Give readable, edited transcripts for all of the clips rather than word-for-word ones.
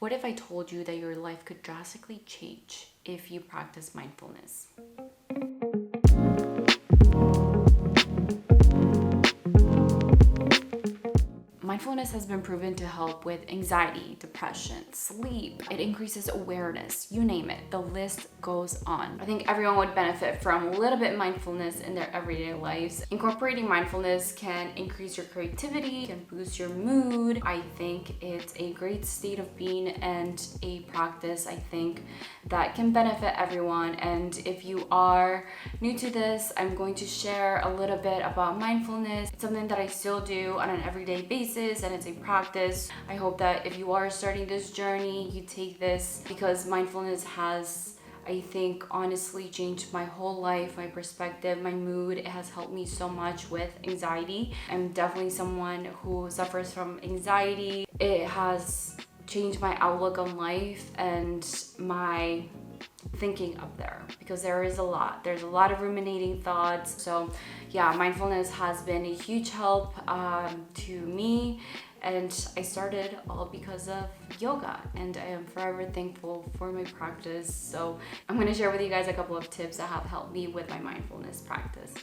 What if I told you that your life could drastically change if you practice mindfulness? Mindfulness has been proven to help with anxiety, depression, sleep. It increases awareness, you name it. The list goes on. I think everyone would benefit from a little bit of mindfulness in their everyday lives. Incorporating mindfulness can increase your creativity, can boost your mood. I think it's a great state of being and a practice, I think, that can benefit everyone. And if you are new to this, I'm going to share a little bit about mindfulness. It's something that I still do on an everyday basis, and it's a practice. I hope that if you are starting this journey, you take this, because mindfulness has, I think, honestly changed my whole life, my perspective, my mood. It has helped me so much with anxiety. I'm definitely someone who suffers from anxiety. It has changed my outlook on life and my thinking up there, because there's a lot of ruminating thoughts. So yeah, mindfulness has been a huge help to me, and I started all because of yoga, and I am forever thankful for my practice. So I'm going to share with you guys a couple of tips that have helped me with my mindfulness practice.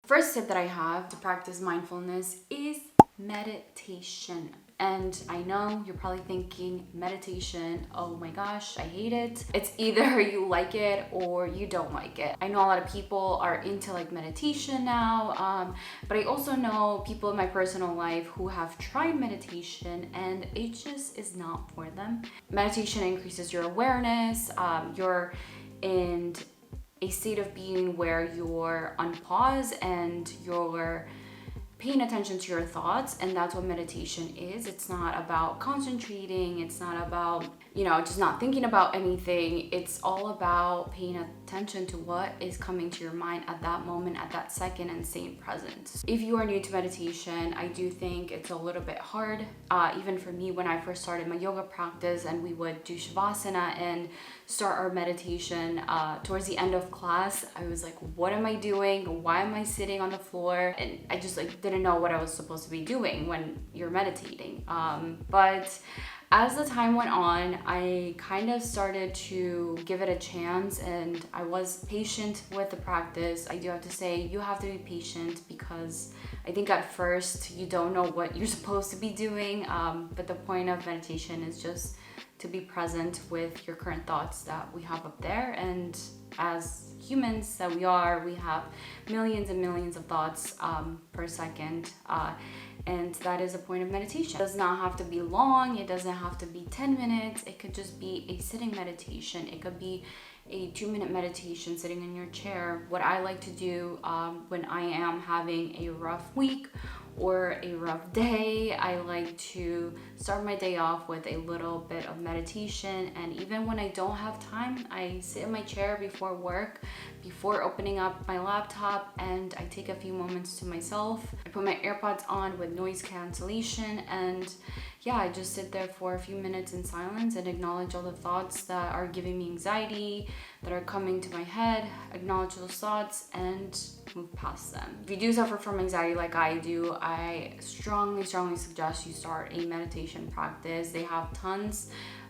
First tip that I have to practice mindfulness is meditation. And I know you're probably thinking, meditation, oh my gosh, I hate it. It's either you like it or you don't like it. I know a lot of people are into like meditation now, but I also know people in my personal life who have tried meditation and it just is not for them. Meditation increases your awareness. You're in a state of being where you're on pause and you're paying attention to your thoughts, and that's what meditation is. It's not about concentrating, it's not about, just not thinking about anything. It's all about paying attention to what is coming to your mind at that moment, at that second, and staying present. If you are new to meditation, I do think it's a little bit hard. Even for me, when I first started my yoga practice and we would do Shavasana and start our meditation towards the end of class, I was like, what am I doing? Why am I sitting on the floor? And I just didn't know what I was supposed to be doing when you're meditating. But as the time went on, I kind of started to give it a chance, and I was patient with the practice. I do have to say, you have to be patient, because I think at first you don't know what you're supposed to be doing. But the point of meditation is just to be present with your current thoughts that we have up there. And as humans that we are, we have millions and millions of thoughts per second. And that is the point of meditation. It does not have to be long. It doesn't have to be 10 minutes. It could just be a sitting meditation. It could be a 2-minute meditation sitting in your chair. What I like to do when I am having a rough week or a rough day, I like to start my day off with a little bit of meditation. And even when I don't have time, I sit in my chair before work, before opening up my laptop, and I take a few moments to myself. I put my AirPods on with noise cancellation, and yeah, I just sit there for a few minutes in silence and acknowledge all the thoughts that are giving me anxiety, that are coming to my head, acknowledge those thoughts and move past them. If you do suffer from anxiety like I do, I strongly suggest you start a meditation practice. They have tons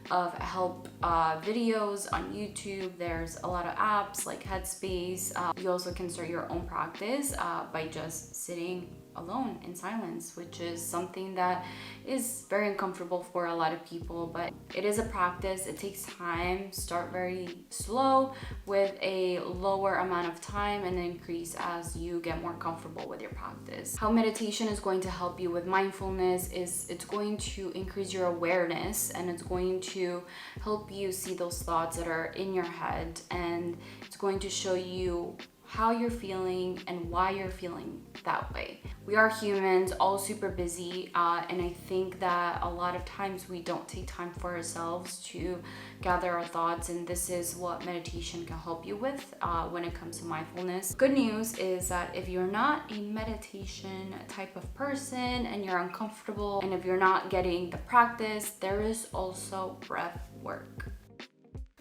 of help videos on YouTube. There's a lot of apps like Headspace. You also can start your own practice by just sitting alone in silence, which is something that is very uncomfortable for a lot of people, but it is a practice. It takes time. Start very slow with a lower amount of time and then increase as you get more comfortable with your practice. How meditation is going to help you with mindfulness is it's going to increase your awareness, and it's going to help you see those thoughts that are in your head, and it's going to show you how you're feeling and why you're feeling that way. We are humans, all super busy, and I think that a lot of times we don't take time for ourselves to gather our thoughts, and this is what meditation can help you with when it comes to mindfulness. Good news is that if you're not a meditation type of person and you're uncomfortable, and if you're not getting the practice, there is also breath work.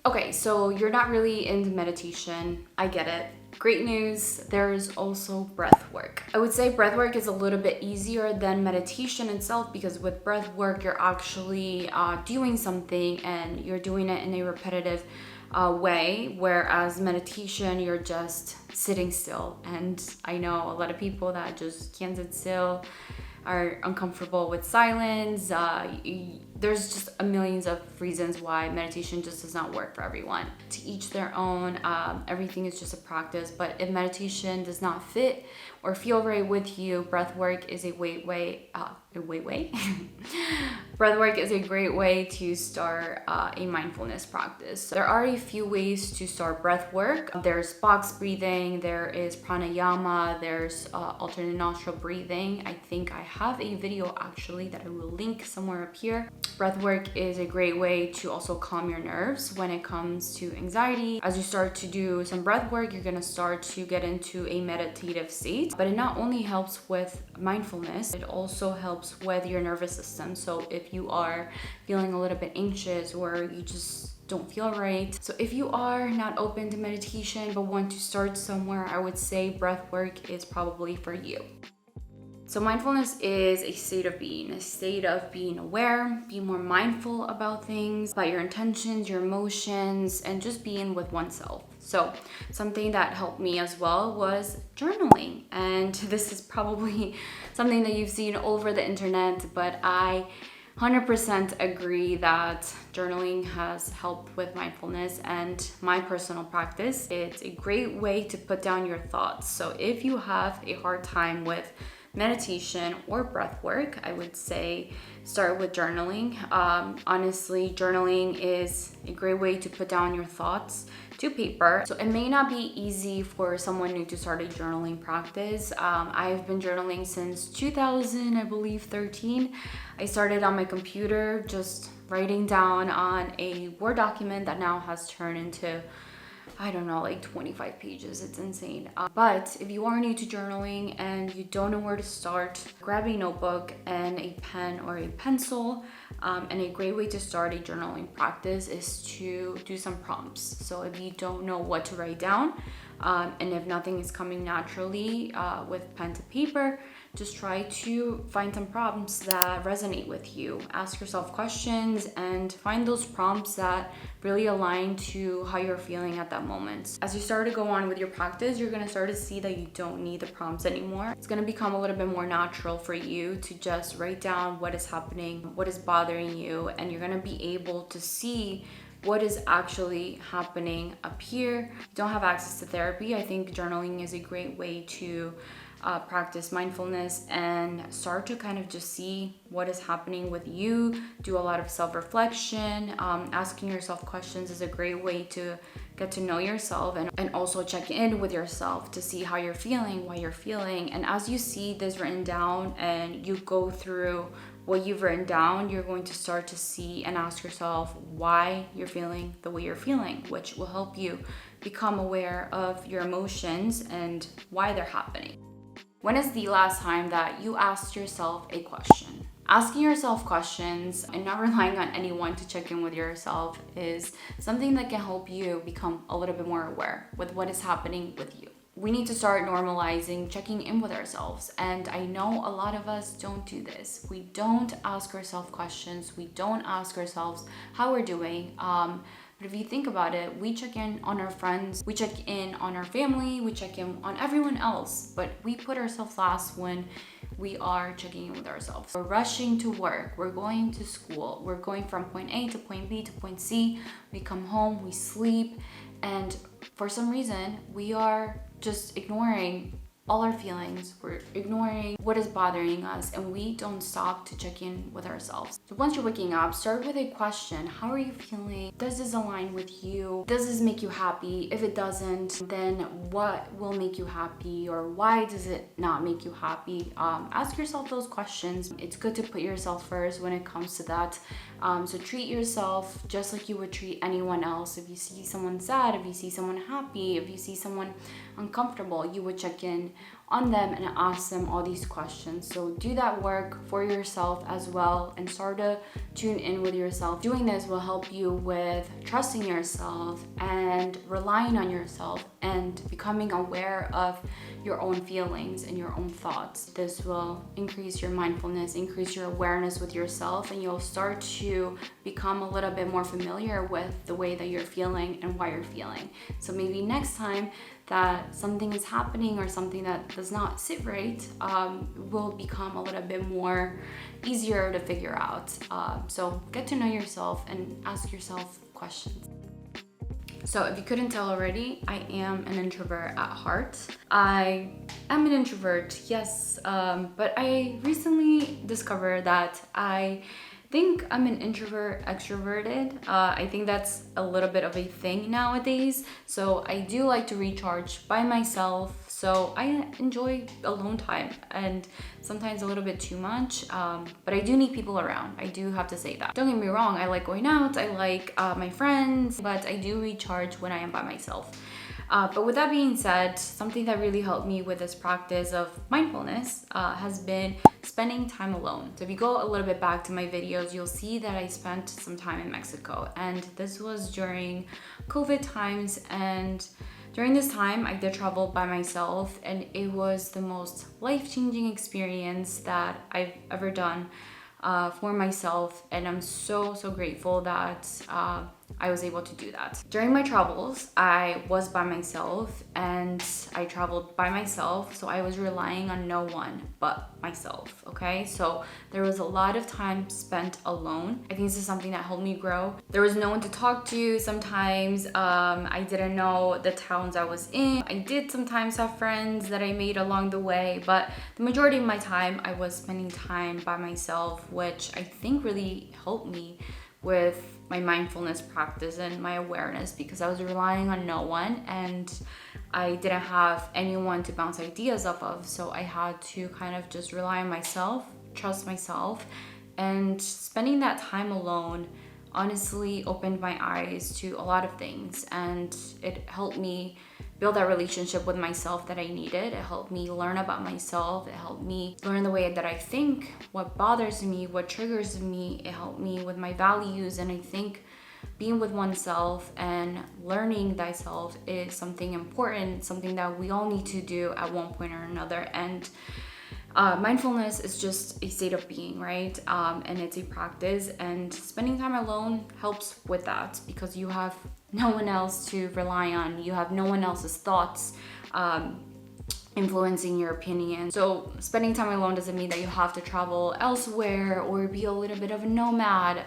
Okay, so you're not really into meditation. I get it. Great news, there's also breath work. I would say breath work is a little bit easier than meditation itself, because with breath work, you're actually doing something and you're doing it in a repetitive way, whereas meditation, you're just sitting still. And I know a lot of people that just can't sit still, are uncomfortable with silence. There's just a millions of reasons why meditation just does not work for everyone. To each their own. Everything is just a practice. But if meditation does not fit or feel right with you, breath work is a great way. Breath work is a great way to start a mindfulness practice. There are a few ways to start breath work. There's box breathing, there is pranayama, there's alternate nostril breathing. I think I have a video actually that I will link somewhere up here. Breath work is a great way to also calm your nerves when it comes to anxiety. As you start to do some breath work, you're gonna start to get into a meditative state. But it not only helps with mindfulness, it also helps with your nervous system. So if you are feeling a little bit anxious or you just don't feel right. So if you are not open to meditation but want to start somewhere, I would say breath work is probably for you. So mindfulness is a state of being aware, being more mindful about things, about your intentions, your emotions, and just being with oneself. So something that helped me as well was journaling. And this is probably something that you've seen all over the internet, but I 100% agree that journaling has helped with mindfulness and my personal practice. It's a great way to put down your thoughts. So if you have a hard time with meditation or breath work, I would say start with journaling. Honestly, journaling is a great way to put down your thoughts to paper. So it may not be easy for someone new to start a journaling practice. I've been journaling since 2000, I believe 13. I started on my computer, just writing down on a Word document that now has turned into, I don't know, like 25 pages. It's insane. But if you are new to journaling and you don't know where to start, grab a notebook and a pen or a pencil. And a great way to start a journaling practice is to do some prompts. So if you don't know what to write down, and if nothing is coming naturally with pen to paper, just try to find some prompts that resonate with you. Ask yourself questions and find those prompts that really align to how you're feeling at that moment. As you start to go on with your practice, you're gonna start to see that you don't need the prompts anymore. It's gonna become a little bit more natural for you to just write down what is happening, what is bothering you, and you're gonna be able to see what is actually happening up here. If you don't have access to therapy, I think journaling is a great way to practice mindfulness and start to kind of just see what is happening with you. Do a lot of self-reflection. Asking yourself questions is a great way to get to know yourself and also check in with yourself to see how you're feeling, why you're feeling. And as you see this written down and you go through what you've written down, you're going to start to see and ask yourself why you're feeling the way you're feeling, which will help you become aware of your emotions and why they're happening. When is the last time that you asked yourself a question? Asking yourself questions and not relying on anyone to check in with yourself is something that can help you become a little bit more aware with what is happening with you. We need to start normalizing checking in with ourselves. And I know a lot of us don't do this. We don't ask ourselves questions. We don't ask ourselves how we're doing. But if you think about it, we check in on our friends, we check in on our family, we check in on everyone else, but we put ourselves last when we are checking in with ourselves. We're rushing to work, we're going to school, we're going from point A to point B to point C, we come home, we sleep, and for some reason, we are just ignoring all our feelings, we're ignoring what is bothering us, and we don't stop to check in with ourselves. So once you're waking up, start with a question. How are you feeling? Does this align with you? Does this make you happy? If it doesn't, then what will make you happy, or why does it not make you happy? Ask yourself those questions. It's good to put yourself first when it comes to that. So treat yourself just like you would treat anyone else. If you see someone sad, if you see someone happy, if you see someone uncomfortable, you would check in on them and ask them all these questions. So do that work for yourself as well and start to tune in with yourself. Doing this will help you with trusting yourself and relying on yourself and becoming aware of your own feelings and your own thoughts. This will increase your mindfulness, increase your awareness with yourself, and you'll start to become a little bit more familiar with the way that you're feeling and why you're feeling. So maybe next time that something is happening or something that does not sit right, will become a little bit more easier to figure out. So get to know yourself and ask yourself questions. So if you couldn't tell already, I am an introvert at heart. I am an introvert, yes, but I recently discovered that I think I'm an introvert extroverted. I think that's a little bit of a thing nowadays. So I do like to recharge by myself. So I enjoy alone time and sometimes a little bit too much, but I do need people around. I do have to say that. Don't get me wrong, I like going out, I like my friends, but I do recharge when I am by myself. But with that being said, something that really helped me with this practice of mindfulness has been spending time alone. So if you go a little bit back to my videos, you'll see that I spent some time in Mexico, and this was during COVID times. And during this time, I did travel by myself, and it was the most life-changing experience that I've ever done for myself, and I'm so grateful that I was able to do that. During my travels, I was by myself and I traveled by myself, so I was relying on no one but myself, okay? So there was a lot of time spent alone. I think this is something that helped me grow. There was no one to talk to sometimes. I didn't know the towns I was in. I did sometimes have friends that I made along the way, but the majority of my time I was spending time by myself, which I think really helped me with my mindfulness practice and my awareness, because I was relying on no one and I didn't have anyone to bounce ideas off of. So I had to kind of just rely on myself, trust myself, and spending that time alone honestly opened my eyes to a lot of things, and it helped me build that relationship with myself that I needed. It helped me learn about myself. It helped me learn the way that I think, what bothers me, what triggers me. It helped me with my values. And I think being with oneself and learning thyself is something important, something that we all need to do at one point or another. And mindfulness is just a state of being, right? And it's a practice, and spending time alone helps with that because you have no one else to rely on. You have no one else's thoughts influencing your opinion. So spending time alone doesn't mean that you have to travel elsewhere or be a little bit of a nomad,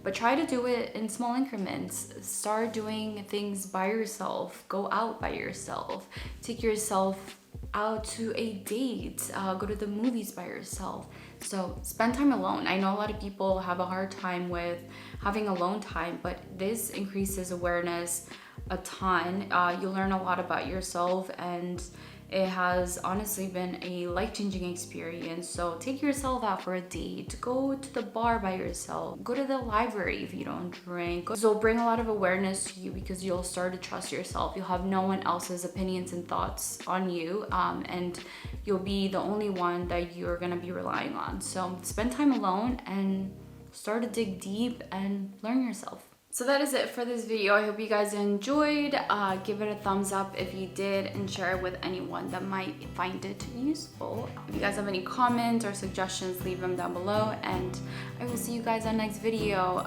but try to do it in small increments. Start doing things by yourself. Go out by yourself. Take yourself out to a date, go to the movies by yourself. So spend time alone. I know a lot of people have a hard time with having alone time, but this increases awareness a ton. You learn a lot about yourself, and it has honestly been a life-changing experience. So take yourself out for a date, go to the bar by yourself, go to the library if you don't drink. So bring a lot of awareness to you because you'll start to trust yourself. You'll have no one else's opinions and thoughts on you, and you'll be the only one that you're gonna be relying on. So spend time alone and start to dig deep and learn yourself. So that is it for this video. I hope you guys enjoyed. Give it a thumbs up if you did, and share it with anyone that might find it useful. If you guys have any comments or suggestions, leave them down below, and I will see you guys on next video.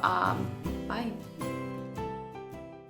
Bye.